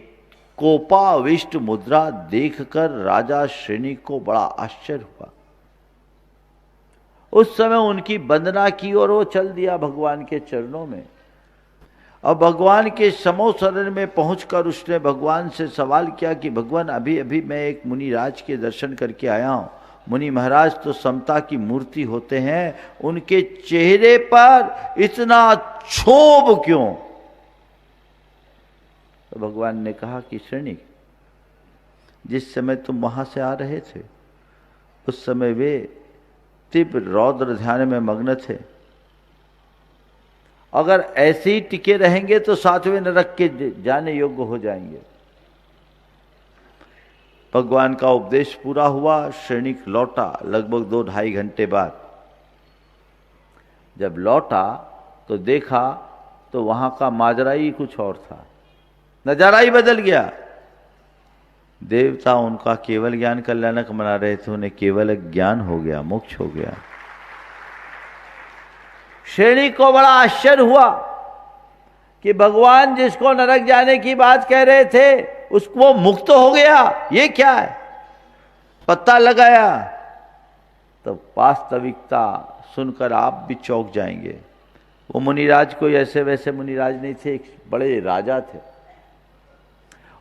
कोपाविष्ट मुद्रा देखकर राजा शैनिक को बड़ा आश्चर्य हुआ। उस समय उनकी वंदना की और वो चल दिया भगवान के चरणों में। और भगवान के समोसरण में पहुंचकर उसने भगवान से सवाल किया कि भगवान, अभी अभी मैं एक मुनिराज के दर्शन करके आया हूं। मुनि महाराज तो समता की मूर्ति होते हैं, उनके चेहरे पर इतना क्षोभ क्यों? तो भगवान ने कहा कि शैनिक, जिस समय तुम वहां से आ रहे थे उस समय वे तीव्र रौद्र ध्यान में मग्न थे। अगर ऐसे ही टिके रहेंगे तो सातवें नरक के जाने योग्य हो जाएंगे। भगवान का उपदेश पूरा हुआ, शैनिक लौटा लगभग 2-2.5 घंटे बाद। जब लौटा तो देखा तो वहां का माजरा ही कुछ और था, नजारा ही बदल गया। देवता उनका केवल ज्ञान कल्याणक मना रहे थे, उन्हें केवल ज्ञान हो गया, मोक्ष हो गया। शैनिक को बड़ा आश्चर्य हुआ कि भगवान जिसको नरक जाने की बात कह रहे थे उसको मुक्त हो गया, ये क्या है? पता लगाया तो वास्तविकता सुनकर आप भी चौंक जाएंगे। वो मुनिराज कोई ऐसे वैसे मुनिराज नहीं थे, एक बड़े राजा थे।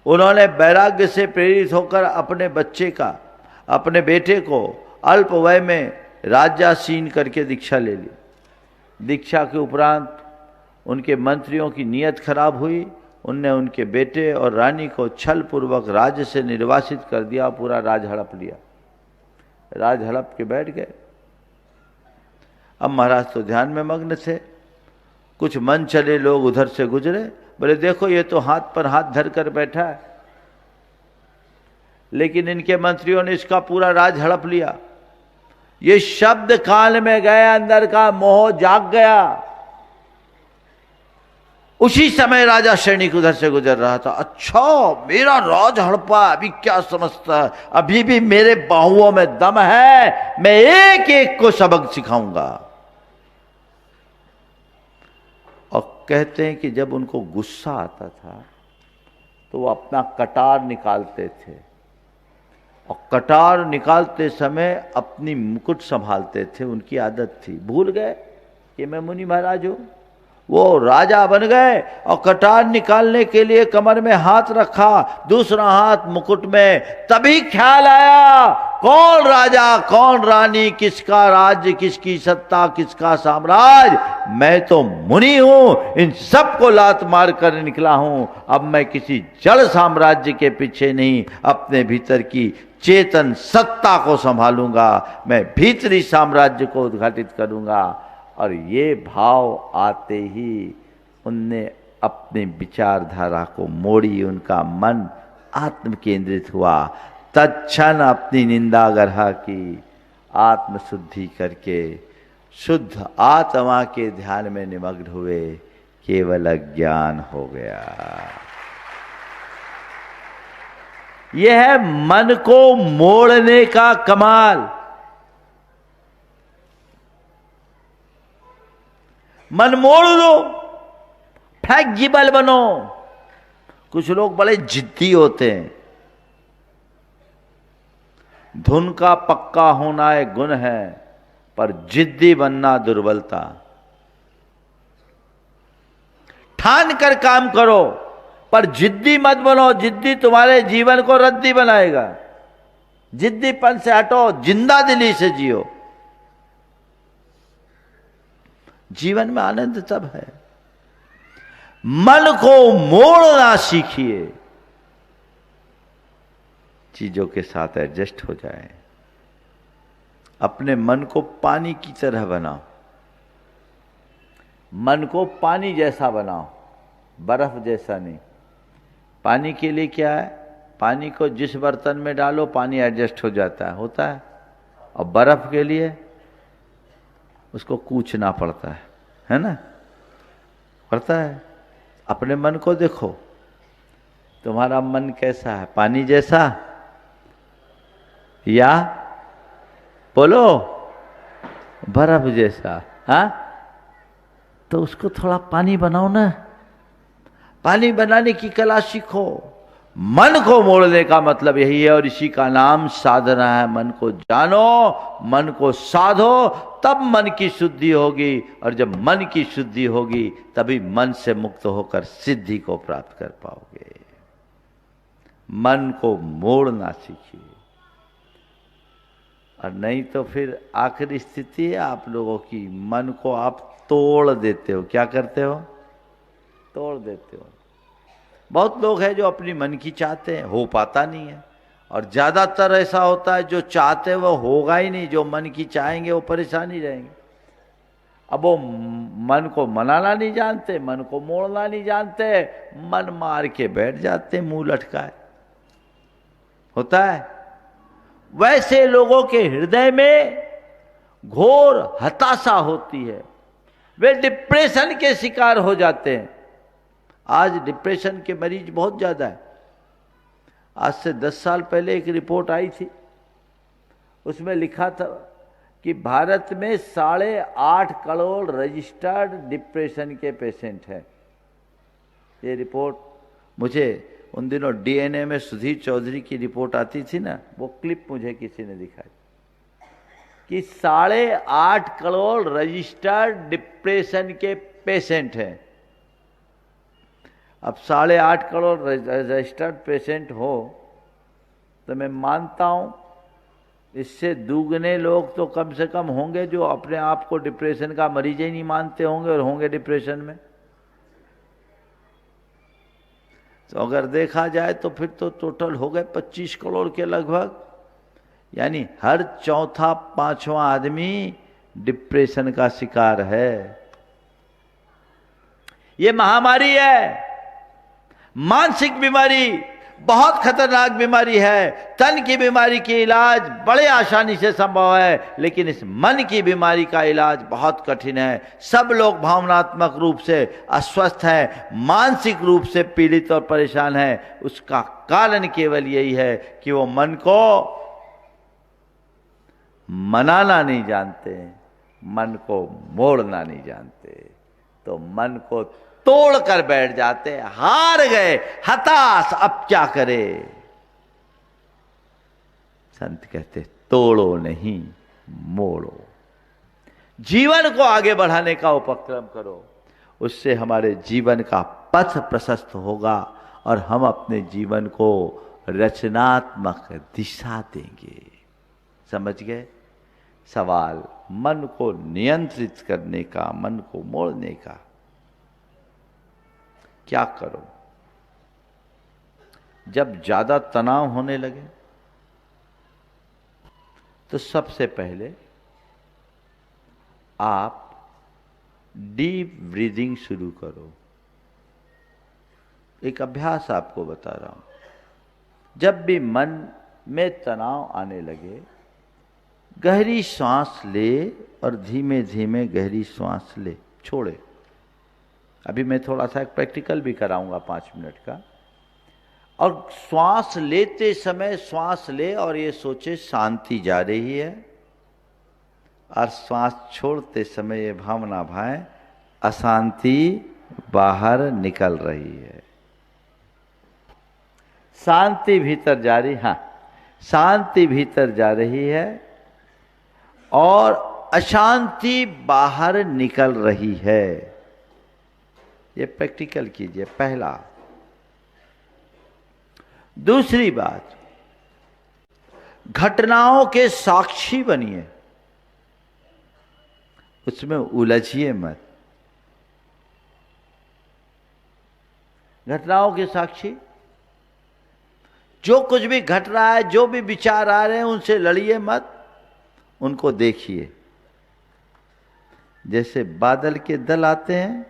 उन्होंने वैराग्य से प्रेरित होकर अपने बेटे को अल्प वय में राज्यासीन करके दीक्षा ले ली। दीक्षा के उपरांत उनके मंत्रियों की नीयत खराब हुई। उनने उनके बेटे और रानी को छल पूर्वक राज्य से निर्वासित कर दिया, पूरा राज हड़प लिया। राज हड़प के बैठ गए। अब महाराज तो ध्यान में मग्न थे। कुछ मन चले लोग उधर से गुजरे, बोले देखो ये तो हाथ पर हाथ धर कर बैठा है, लेकिन इनके मंत्रियों ने इसका पूरा राज हड़प लिया। ये शब्द कान में गया, अंदर का मोह जाग गया। उसी समय राजा सैनिक उधर से गुजर रहा था। अच्छा, मेरा राज हड़पा, अभी क्या समझता है, अभी भी मेरे बाहुओं में दम है, मैं एक एक को सबक सिखाऊंगा। और कहते हैं कि जब उनको गुस्सा आता था तो वो अपना कटार निकालते थे, और कटार निकालते समय अपनी मुकुट संभालते थे। उनकी आदत थी। भूल गए कि मैं मुनि महाराज हूं। वो राजा बन गए और कटार निकालने के लिए कमर में हाथ रखा, दूसरा हाथ मुकुट में। तभी ख्याल आया, कौन राजा, कौन रानी, किसका राज्य, किसकी सत्ता, किसका साम्राज्य। मैं तो मुनि हूं, इन सबको लात मार कर निकला हूं। अब मैं किसी जड़ साम्राज्य के पीछे नहीं, अपने भीतर की चेतन सत्ता को संभालूंगा। मैं भीतरी साम्राज्य को उद्घाटित करूंगा। और ये भाव आते ही उनने अपने विचारधारा को मोड़ी, उनका मन आत्म केंद्रित हुआ। तत्क्षण अपनी निंदा गरहा की, आत्मशुद्धि करके शुद्ध आत्मा के ध्यान में निमग्न हुए। केवल अज्ञान हो गया। यह है मन को मोड़ने का कमाल। मन मोड़ दो, फ्लेक्सिबल बनो। कुछ लोग बड़े जिद्दी होते हैं। धुन का पक्का होना एक गुण है, पर जिद्दी बनना दुर्बलता। ठान कर काम करो, पर जिद्दी मत बनो। जिद्दी तुम्हारे जीवन को रद्दी बनाएगा। जिद्दीपन से हटो, जिंदा दिली से जियो। जीवन में आनंद तब है। मन को मोड़ना सीखिए, चीजों के साथ एडजस्ट हो जाए। अपने मन को पानी की तरह बनाओ। मन को पानी जैसा बनाओ, बर्फ जैसा नहीं। पानी के लिए क्या है, पानी को जिस बर्तन में डालो पानी एडजस्ट हो जाता है, होता है। और बर्फ के लिए उसको कूचना पड़ता है ना, पड़ता है। अपने मन को देखो, तुम्हारा मन कैसा है, पानी जैसा या बोलो बर्फ जैसा? हाँ, तो उसको थोड़ा पानी बनाओ ना। पानी बनाने की कला सीखो। मन को मोड़ने का मतलब यही है, और इसी का नाम साधना है। मन को जानो, मन को साधो, तब मन की शुद्धि होगी। और जब मन की शुद्धि होगी तभी मन से मुक्त होकर सिद्धि को प्राप्त कर पाओगे। मन को मोड़ना सीखिए, और नहीं तो फिर आखिरी स्थिति है आप लोगों की, मन को आप तोड़ देते हो। क्या करते हो? तोड़ देते हो। बहुत लोग हैं जो अपनी मन की चाहते हैं, हो पाता नहीं है। और ज्यादातर ऐसा होता है जो चाहते वो होगा ही नहीं, जो मन की चाहेंगे वो परेशान ही रहेंगे। अब वो मन को मनाना नहीं जानते, मन को मोड़ना नहीं जानते, मन मार के बैठ जाते, मुंह लटकाए। होता है। वैसे लोगों के हृदय में घोर हताशा होती है, वे डिप्रेशन के शिकार हो जाते हैं। आज डिप्रेशन के मरीज बहुत ज्यादा है। आज से 10 साल पहले एक रिपोर्ट आई थी, उसमें लिखा था कि भारत में 8.5 करोड़ रजिस्टर्ड डिप्रेशन के पेशेंट हैं। ये रिपोर्ट मुझे उन दिनों डीएनए में सुधीर चौधरी की रिपोर्ट आती थी ना, वो क्लिप मुझे किसी ने दिखाई कि 8.5 करोड़ रजिस्टर्ड डिप्रेशन के पेशेंट हैं। अब 8.5 करोड़ रजिस्टर्ड पेशेंट हो तो मैं मानता हूं इससे दुगने लोग तो कम से कम होंगे जो अपने आप को डिप्रेशन का मरीज ही नहीं मानते होंगे और होंगे डिप्रेशन में। तो अगर देखा जाए तो फिर तो टोटल हो गए 25 करोड़ के लगभग, यानी हर चौथा 5वां आदमी डिप्रेशन का शिकार है। ये महामारी है, मानसिक बीमारी। बहुत खतरनाक बीमारी है। तन की बीमारी की इलाज बड़े आसानी से संभव है, लेकिन इस मन की बीमारी का इलाज बहुत कठिन है। सब लोग भावनात्मक रूप से अस्वस्थ हैं, मानसिक रूप से पीड़ित और परेशान हैं। उसका कारण केवल यही है कि वो मन को मनाना नहीं जानते, मन को मोड़ना नहीं जानते, तो मन को तोड़ कर बैठ जाते, हार गए, हताश, अब क्या करे। संत कहते तोड़ो नहीं, मोड़ो। जीवन को आगे बढ़ाने का उपक्रम करो, उससे हमारे जीवन का पथ प्रशस्त होगा और हम अपने जीवन को रचनात्मक दिशा देंगे। समझ गए? सवाल मन को नियंत्रित करने का, मन को मोड़ने का। क्या करो? जब ज्यादा तनाव होने लगे तो सबसे पहले आप डीप ब्रीदिंग शुरू करो। एक अभ्यास आपको बता रहा हूं। जब भी मन में तनाव आने लगे, गहरी सांस ले और धीमे धीमे गहरी सांस ले, छोड़े। अभी मैं थोड़ा सा एक प्रैक्टिकल भी कराऊंगा 5 मिनट का। और श्वास लेते समय श्वास ले और ये सोचे शांति जा रही है, और श्वास छोड़ते समय ये भावना भाए अशांति बाहर निकल रही है। शांति भीतर जा रही, हाँ, शांति भीतर जा रही है और अशांति बाहर निकल रही है। ये प्रैक्टिकल कीजिए, पहला। दूसरी बात, घटनाओं के साक्षी बनिए, उसमें उलझिए मत। घटनाओं के साक्षी, जो कुछ भी घट रहा है, जो भी विचार आ रहे हैं, उनसे लड़िए मत, उनको देखिए। जैसे बादल के दल आते हैं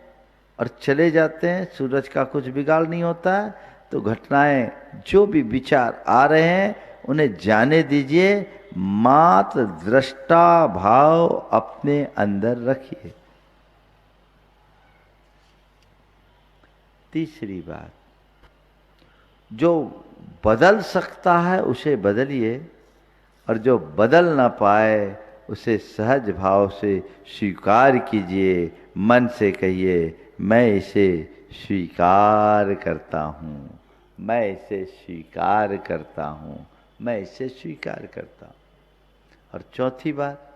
और चले जाते हैं, सूरज का कुछ बिगाड़ नहीं होता है, तो घटनाएं, जो भी विचार आ रहे हैं, उन्हें जाने दीजिए, मात्र दृष्टा भाव अपने अंदर रखिए। तीसरी बात, जो बदल सकता है उसे बदलिए, और जो बदल ना पाए उसे सहज भाव से स्वीकार कीजिए। मन से कहिए, मैं इसे स्वीकार करता हूं, मैं इसे स्वीकार करता हूं, मैं इसे स्वीकार करता हूं। और चौथी बात,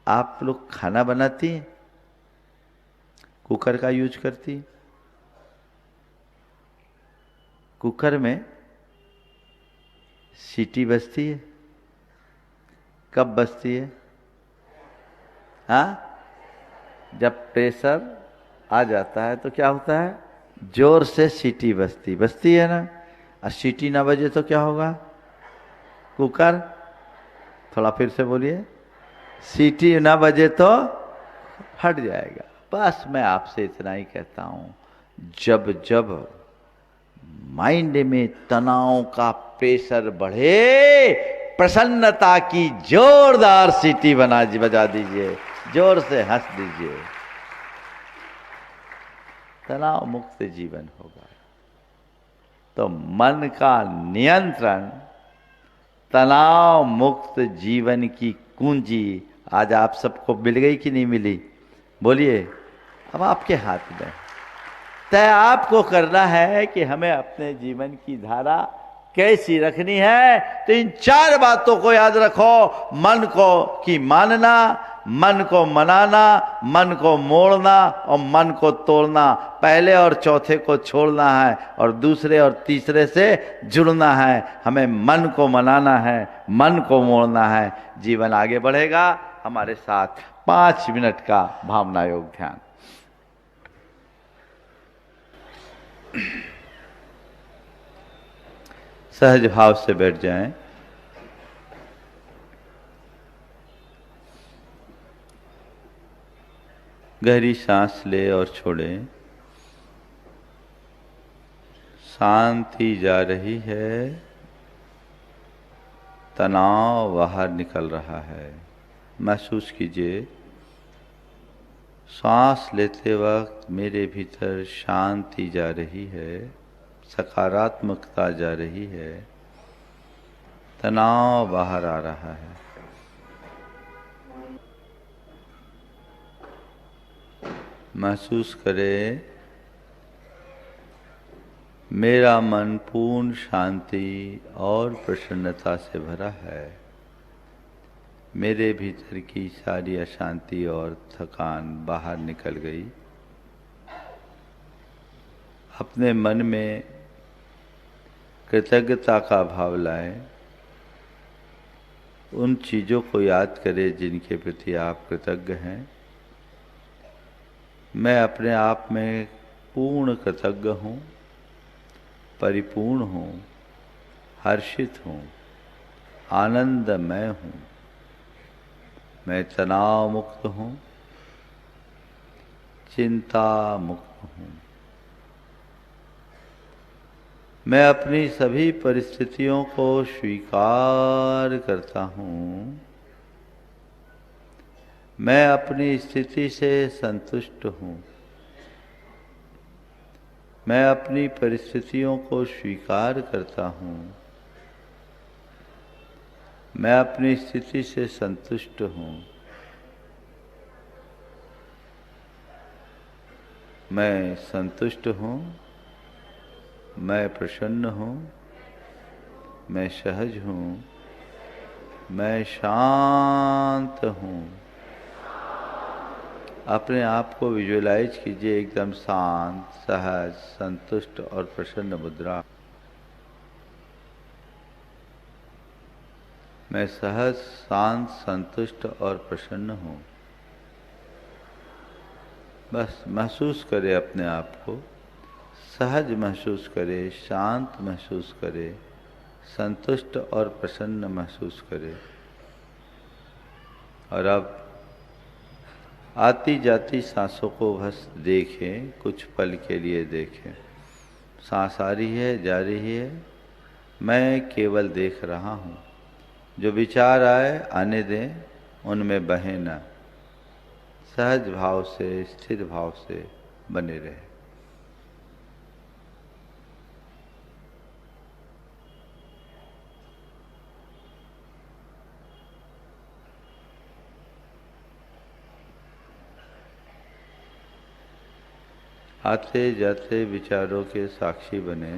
आप लोग खाना बनाती हैं, कुकर का यूज करती? कुकर में सीटी बजती है, कब बजती है? हाँ, जब प्रेशर आ जाता है तो क्या होता है? जोर से सीटी बजती है ना। और सीटी ना बजे तो क्या होगा? कुकर, थोड़ा फिर से बोलिए, सीटी ना बजे तो फट जाएगा। बस मैं आपसे इतना ही कहता हूं, जब जब माइंड में तनाव का प्रेशर बढ़े, प्रसन्नता की जोरदार सीटी बजा दीजिए, जोर से हंस दीजिए, तनाव मुक्त जीवन होगा। तो मन का नियंत्रण, तनाव मुक्त जीवन की कुंजी आज आप सबको मिल गई कि नहीं मिली? बोलिए। अब आपके हाथ में तय आपको करना है कि हमें अपने जीवन की धारा कैसी रखनी है। तो इन 4 बातों को याद रखो, मन को की मानना, मन को मनाना, मन को मोड़ना और मन को तोड़ना। पहले और चौथे को छोड़ना है और दूसरे और तीसरे से जुड़ना है। हमें मन को मनाना है, मन को मोड़ना है, जीवन आगे बढ़ेगा। हमारे साथ 5 मिनट का भावना योग ध्यान। सहज भाव से बैठ जाएं। गहरी सांस ले और छोड़ें। शांति जा रही है, तनाव बाहर निकल रहा है। महसूस कीजिए, सांस लेते वक्त मेरे भीतर शांति जा रही है, सकारात्मकता जा रही है, तनाव बाहर आ रहा है। महसूस करें, मेरा मन पूर्ण शांति और प्रसन्नता से भरा है। मेरे भीतर की सारी अशांति और थकान बाहर निकल गई। अपने मन में कृतज्ञता का भाव लाएं। उन चीज़ों को याद करें जिनके प्रति आप कृतज्ञ हैं। मैं अपने आप में पूर्ण कृतज्ञ हूँ, परिपूर्ण हूँ, हर्षित हूँ, आनंदमय हूँ। मैं तनाव मुक्त हूँ, चिंता मुक्त हूँ। मैं अपनी सभी परिस्थितियों को स्वीकार करता हूँ। मैं अपनी स्थिति से संतुष्ट हूँ। मैं अपनी परिस्थितियों को स्वीकार करता हूँ। मैं अपनी स्थिति से संतुष्ट हूँ। मैं संतुष्ट हूँ। मैं प्रसन्न हूँ। मैं सहज हूँ। मैं शांत हूँ। अपने आप को विजुअलाइज कीजिए एकदम शांत, सहज, संतुष्ट और प्रसन्न मुद्रा। मैं सहज, शांत, संतुष्ट और प्रसन्न हूँ। बस महसूस करें अपने आप को, सहज महसूस करें, शांत महसूस करें, संतुष्ट और प्रसन्न महसूस करें। और अब आती जाती सांसों को बस देखें, कुछ पल के लिए देखें। सांस आ रही है, जा रही है, मैं केवल देख रहा हूँ। जो विचार आए आने दें, उनमें बहें न। सहज भाव से, स्थिर भाव से बने रहे। आते जाते विचारों के साक्षी बने।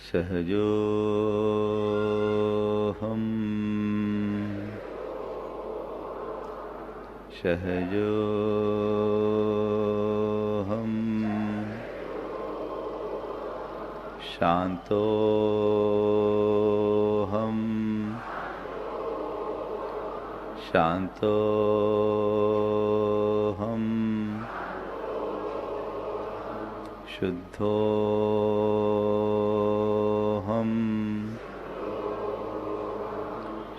सहजो हम, सहजो हम, शांतो हम, शांतो हम, शुद्धो हम,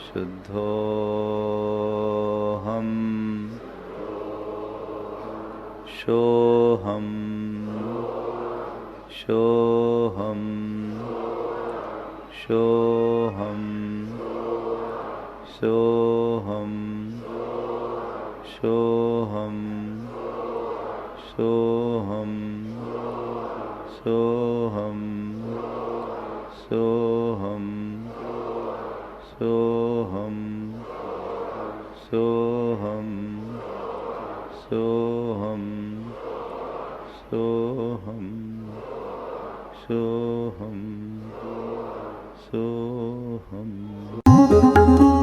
शुद्धो हम, सोहम, सोहम, सोहम, सोहम, सोहम, सोहम, सोहम, सोहम, सोहम, सोहम, सोहम, सोहम, सोहम, सोहम।